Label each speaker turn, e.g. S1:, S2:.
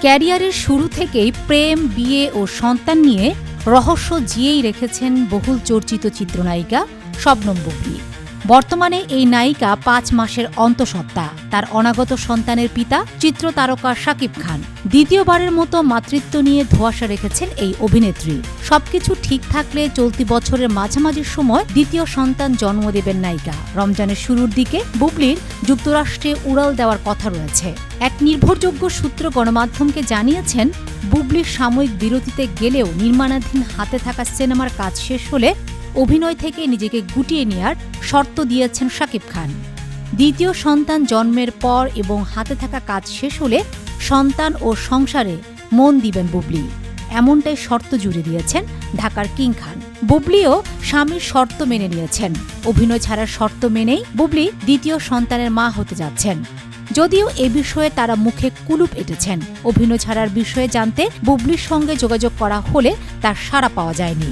S1: ক্যারিয়ারের শুরু থেকেই প্রেম, বিয়ে ও সন্তান নিয়ে রহস্য জিয়েই রেখেছেন বহুল চর্চিত চিত্রনায়িকা শবনম বুবলী। বর্তমানে এই নায়িকা ৫ মাসের অন্তঃসত্ত্বা। তার অনাগত সন্তানের পিতা চিত্রতারকা শাকিব খান। দ্বিতীয়বারের মতো মাতৃত্ব নিয়ে ধোঁয়াশা রেখেছেন এই অভিনেত্রী। সবকিছু ঠিক থাকলে চলতি বছরের মাঝামাঝি সময় দ্বিতীয় সন্তান জন্ম দেবেন নায়িকা। রমজানের শুরুর দিকে বুবলীর যুক্তরাষ্ট্রে উড়াল দেওয়ার কথা রয়েছে। এক নির্ভরযোগ্য সূত্র গণমাধ্যমকে জানিয়েছেন, বুবলীর সাময়িক বিরতিতে গেলেও নির্মাণাধীন হাতে থাকা সিনেমার কাজ শেষ হলে অভিনয় থেকে নিজেকে গুটিয়ে নেওয়ার শর্ত দিয়েছেন শাকিব খান। দ্বিতীয় সন্তান জন্মের পর এবং হাতে থাকা কাজ শেষ হলে সন্তান ও সংসারে মন দিবেন বুবলী, এমনটাই শর্ত জুড়ে দিয়েছেন ঢাকার কিং খান। বুবলীও স্বামীর শর্ত মেনে নিয়েছেন। অভিনয় ছাড়ার শর্ত মেনেই বুবলী দ্বিতীয় সন্তানের মা হতে যাচ্ছেন। যদিও এ বিষয়ে তারা মুখে কুলুপ এঁটেছেন। অভিনয় ছাড়ার বিষয়ে জানতে বুবলীর সঙ্গে যোগাযোগ করা হলে তার সাড়া পাওয়া যায়নি।